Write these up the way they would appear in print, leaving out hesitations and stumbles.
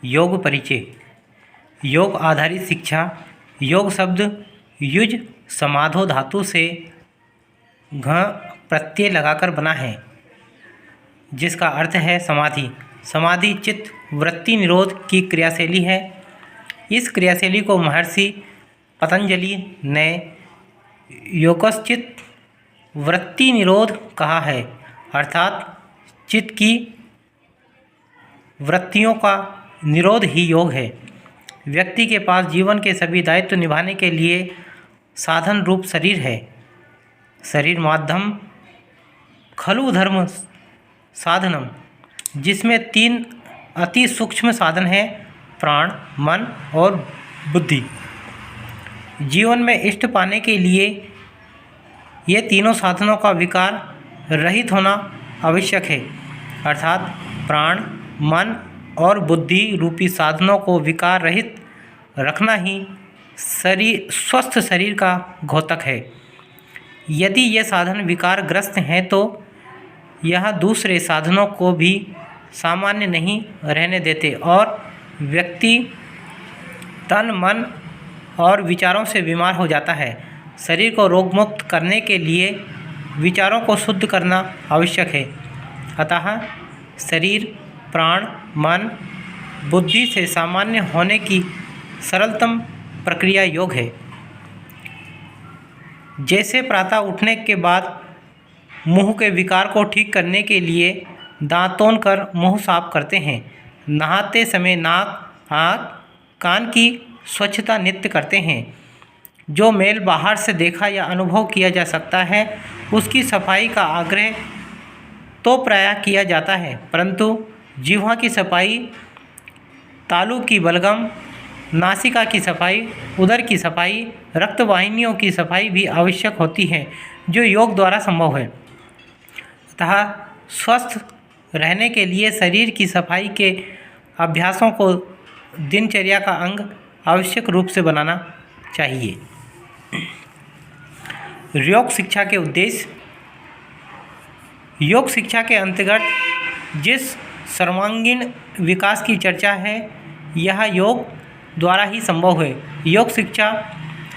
योग परिचय। योग आधारित शिक्षा। योग शब्द युज समाधो धातु से घ प्रत्यय लगाकर बना है, जिसका अर्थ है समाधि। समाधि चित्त वृत्ति निरोध की क्रियाशैली है। इस क्रियाशैली को महर्षि पतंजलि ने योगश्चित्त वृत्ति निरोध कहा है, अर्थात चित्त की वृत्तियों का निरोध ही योग है। व्यक्ति के पास जीवन के सभी दायित्व निभाने के लिए साधन रूप शरीर है। शरीर माध्यम खलु धर्म साधनम, जिसमें 3 अति सूक्ष्म साधन हैं: प्राण, मन और बुद्धि। जीवन में इष्ट पाने के लिए ये तीनों साधनों का विकार रहित होना आवश्यक है, अर्थात प्राण, मन और बुद्धि रूपी साधनों को विकार रहित रखना ही स्वस्थ शरीर का द्योतक है। यदि ये साधन विकारग्रस्त हैं तो यह दूसरे साधनों को भी सामान्य नहीं रहने देते और व्यक्ति तन, मन और विचारों से बीमार हो जाता है। शरीर को रोगमुक्त करने के लिए विचारों को शुद्ध करना आवश्यक है। अतः शरीर, प्राण, मन, बुद्धि से सामान्य होने की सरलतम प्रक्रिया योग है। जैसे प्रातः उठने के बाद मुंह के विकार को ठीक करने के लिए दांतों कर मुंह साफ करते हैं, नहाते समय नाक, आँख, कान की स्वच्छता नित्य करते हैं। जो मेल बाहर से देखा या अनुभव किया जा सकता है, उसकी सफाई का आग्रह तो प्रायः किया जाता है, परंतु जिह्वा की सफाई, तालू की बलगम, नासिका की सफाई, उदर की सफाई, रक्तवाहिनियों की सफाई भी आवश्यक होती है, जो योग द्वारा संभव है। अतः स्वस्थ रहने के लिए शरीर की सफाई के अभ्यासों को दिनचर्या का अंग आवश्यक रूप से बनाना चाहिए। योग शिक्षा के उद्देश्य। योग शिक्षा के अंतर्गत जिस सर्वांगीण विकास की चर्चा है, यह योग द्वारा ही संभव है। योग शिक्षा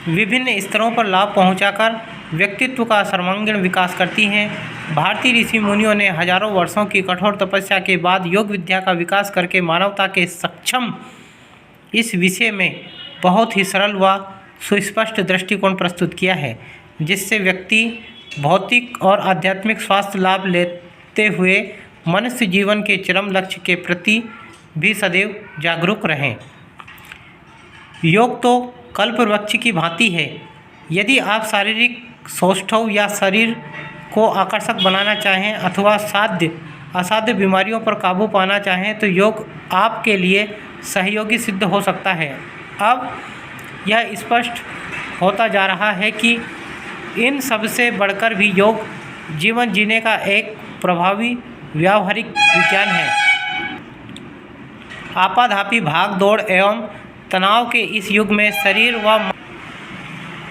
विभिन्न स्तरों पर लाभ पहुंचाकर व्यक्तित्व का सर्वांगीण विकास करती है। भारतीय ऋषि मुनियों ने हजारों वर्षों की कठोर तपस्या के बाद योग विद्या का विकास करके मानवता के सक्षम इस विषय में बहुत ही सरल व सुस्पष्ट दृष्टिकोण प्रस्तुत किया है, जिससे व्यक्ति भौतिक और आध्यात्मिक स्वास्थ्य लाभ लेते हुए मनुष्य जीवन के चरम लक्ष्य के प्रति भी सदैव जागरूक रहें। योग तो कल्पवृक्ष की भांति है। यदि आप शारीरिक सौष्ठव या शरीर को आकर्षक बनाना चाहें अथवा साध्य असाध्य बीमारियों पर काबू पाना चाहें तो योग आपके लिए सहयोगी सिद्ध हो सकता है। अब यह स्पष्ट होता जा रहा है कि इन सबसे बढ़कर भी योग जीवन जीने का एक प्रभावी व्यावहारिक विज्ञान है। आपाधापी भाग दौड़ एवं तनाव के इस युग में शरीर व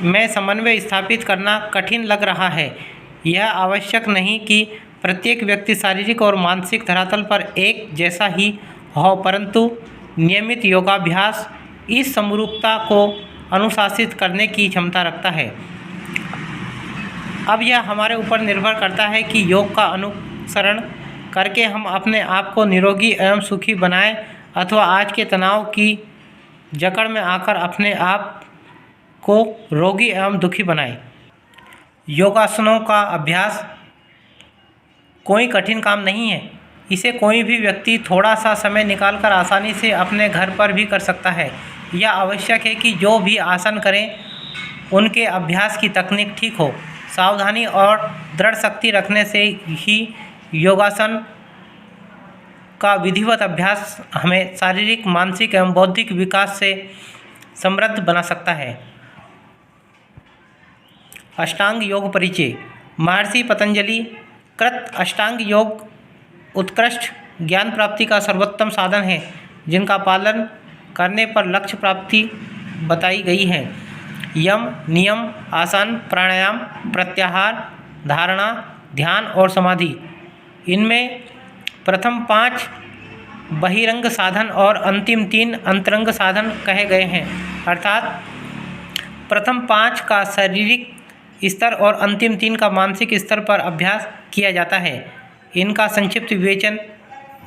में समन्वय स्थापित करना कठिन लग रहा है। यह आवश्यक नहीं कि प्रत्येक व्यक्ति शारीरिक और मानसिक धरातल पर एक जैसा ही हो, परंतु नियमित योगाभ्यास इस समरूपता को अनुशासित करने की क्षमता रखता है। अब यह हमारे ऊपर निर्भर करता है कि योग का अनुसरण करके हम अपने आप को निरोगी एवं सुखी बनाएं अथवा आज के तनाव की जकड़ में आकर अपने आप को रोगी एवं दुखी बनाएं। योगासनों का अभ्यास कोई कठिन काम नहीं है। इसे कोई भी व्यक्ति थोड़ा सा समय निकालकर आसानी से अपने घर पर भी कर सकता है। यह आवश्यक है कि जो भी आसन करें उनके अभ्यास की तकनीक ठीक हो। सावधानी और दृढ़ शक्ति रखने से ही योगासन का विधिवत अभ्यास हमें शारीरिक, मानसिक एवं बौद्धिक विकास से समृद्ध बना सकता है। अष्टांग योग परिचय। महर्षि पतंजलि कृत अष्टांग योग उत्कृष्ट ज्ञान प्राप्ति का सर्वोत्तम साधन है, जिनका पालन करने पर लक्ष्य प्राप्ति बताई गई है। यम, नियम, आसन, प्राणायाम, प्रत्याहार, धारणा, ध्यान और समाधि। इनमें प्रथम 5 बहिरंग साधन और अंतिम 3 अंतरंग साधन कहे गए हैं। अर्थात प्रथम 5 का शारीरिक स्तर और अंतिम 3 का मानसिक स्तर पर अभ्यास किया जाता है। इनका संक्षिप्त विवेचन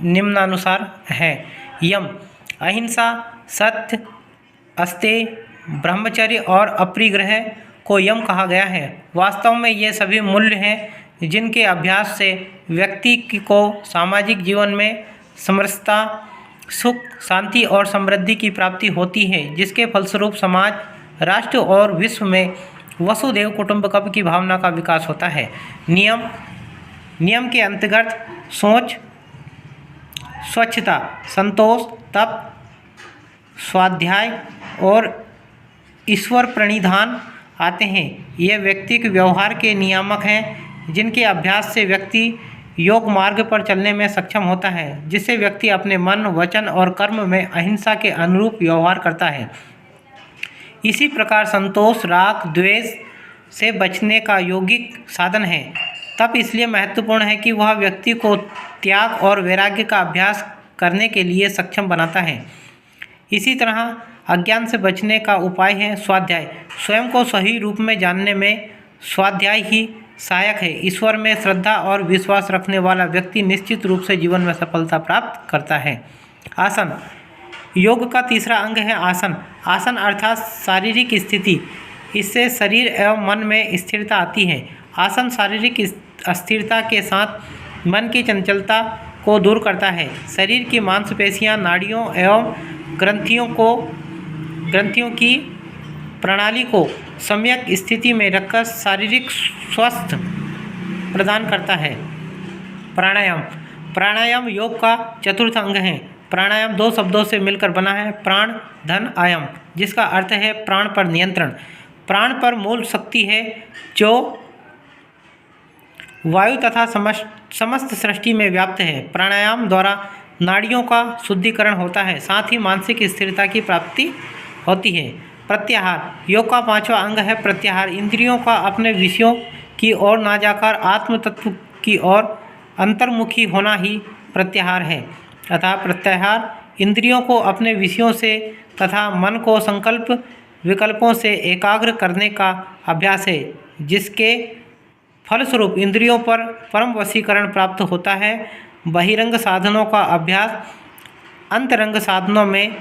निम्नानुसार है। यम, अहिंसा, सत्य, अस्तेय, ब्रह्मचर्य और अपरिग्रह को यम कहा गया है। वास्तव में ये सभी मूल्य हैं जिनके अभ्यास से व्यक्ति को सामाजिक जीवन में समरसता, सुख, शांति और समृद्धि की प्राप्ति होती है, जिसके फलस्वरूप समाज, राष्ट्र और विश्व में वसुधैव कुटुंबकम की भावना का विकास होता है। नियम के अंतर्गत सोच, स्वच्छता, संतोष, तप, स्वाध्याय और ईश्वर प्रणिधान आते हैं। ये व्यक्ति के व्यवहार के नियामक हैं जिनके अभ्यास से व्यक्ति योग मार्ग पर चलने में सक्षम होता है, जिससे व्यक्ति अपने मन, वचन और कर्म में अहिंसा के अनुरूप व्यवहार करता है। इसी प्रकार संतोष, राग, द्वेष से बचने का यौगिक साधन है। तप इसलिए महत्वपूर्ण है कि वह व्यक्ति को त्याग और वैराग्य का अभ्यास करने के लिए सक्षम बनाता है। इसी तरह अज्ञान से बचने का उपाय है स्वाध्याय। स्वयं को सही रूप में जानने में स्वाध्याय ही सहायक है। ईश्वर में श्रद्धा और विश्वास रखने वाला व्यक्ति निश्चित रूप से जीवन में सफलता प्राप्त करता है। आसन, योग का तीसरा अंग है आसन। आसन अर्थात शारीरिक स्थिति। इससे शरीर एवं मन में स्थिरता आती है। आसन शारीरिक अस्थिरता के साथ मन की चंचलता को दूर करता है। शरीर की मांसपेशियां, नाड़ियों एवं ग्रंथियों की प्रणाली को सम्यक स्थिति में रखकर शारीरिक स्वास्थ्य प्रदान करता है। प्राणायाम योग का चतुर्थ अंग है। प्राणायाम 2 शब्दों से मिलकर बना है, प्राण, धन, आयम, जिसका अर्थ है प्राण पर नियंत्रण। प्राण पर मूल शक्ति है जो वायु तथा समस्त सृष्टि में व्याप्त है। प्राणायाम द्वारा नाड़ियों का शुद्धिकरण होता है, साथ ही मानसिक स्थिरता की प्राप्ति होती है। प्रत्याहार, योग का 5वां अंग है प्रत्याहार। इंद्रियों का अपने विषयों की ओर ना जाकर आत्म तत्व की ओर अंतर्मुखी होना ही प्रत्याहार है। अतः प्रत्याहार इंद्रियों को अपने विषयों से तथा मन को संकल्प विकल्पों से एकाग्र करने का अभ्यास है, जिसके फलस्वरूप इंद्रियों पर परम वशीकरण प्राप्त होता है। बहिरंग साधनों का अभ्यास अंतरंग साधनों में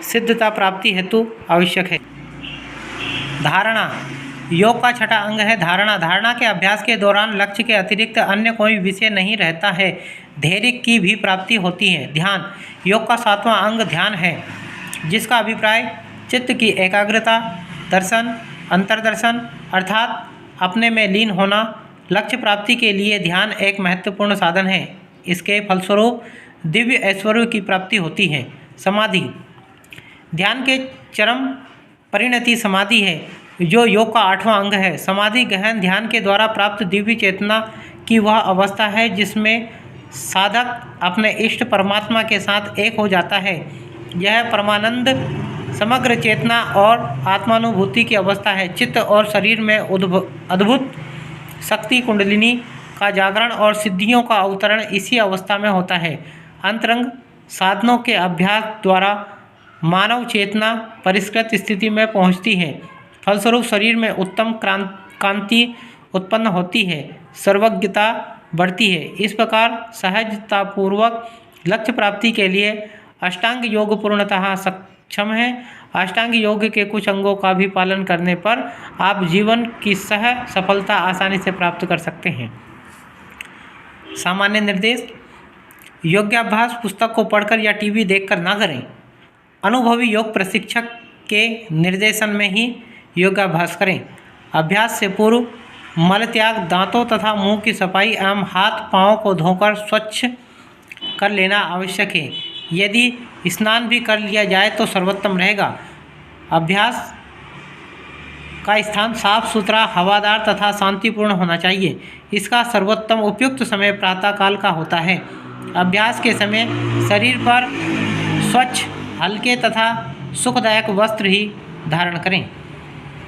सिद्धता प्राप्ति हेतु आवश्यक है। धारणा, योग का 6वां अंग है धारणा के अभ्यास के दौरान लक्ष्य के अतिरिक्त अन्य कोई विषय नहीं रहता है। धैर्य की भी प्राप्ति होती है। ध्यान, योग का 7वां अंग ध्यान है, जिसका अभिप्राय चित्त की एकाग्रता, दर्शन, अंतर्दर्शन अर्थात अपने में लीन होना। लक्ष्य प्राप्ति के लिए ध्यान एक महत्वपूर्ण साधन है। इसके फलस्वरूप दिव्य ऐश्वर्य की प्राप्ति होती है। समाधि, ध्यान के चरम परिणति समाधि है, जो योग का 8वां अंग है। समाधि गहन ध्यान के द्वारा प्राप्त दिव्य चेतना की वह अवस्था है जिसमें साधक अपने इष्ट परमात्मा के साथ एक हो जाता है। यह परमानंद समग्र चेतना और आत्मानुभूति की अवस्था है। चित्त और शरीर में अद्भुत शक्ति कुंडलिनी का जागरण और सिद्धियों का अवतरण इसी अवस्था में होता है। अंतरंग साधनों के अभ्यास द्वारा मानव चेतना परिष्कृत स्थिति में पहुंचती है। फलस्वरूप शरीर में उत्तम कांति उत्पन्न होती है, सर्वज्ञता बढ़ती है। इस प्रकार सहजतापूर्वक लक्ष्य प्राप्ति के लिए अष्टांग योग पूर्णतः सक्षम है। अष्टांग योग के कुछ अंगों का भी पालन करने पर आप जीवन की सफलता आसानी से प्राप्त कर सकते हैं। सामान्य निर्देश, योगाभ्यास पुस्तक को पढ़कर या टीवी देखकर ना करें। अनुभवी योग प्रशिक्षक के निर्देशन में ही योगाभ्यास करें। अभ्यास से पूर्व मल त्याग, दांतों तथा मुंह की सफाई एवं हाथ पांव को धोकर स्वच्छ कर लेना आवश्यक है। यदि स्नान भी कर लिया जाए तो सर्वोत्तम रहेगा। अभ्यास का स्थान साफ सुथरा, हवादार तथा शांतिपूर्ण होना चाहिए। इसका सर्वोत्तम उपयुक्त समय प्रातःकाल का होता है। अभ्यास के समय शरीर पर स्वच्छ, हल्के तथा सुखदायक वस्त्र ही धारण करें।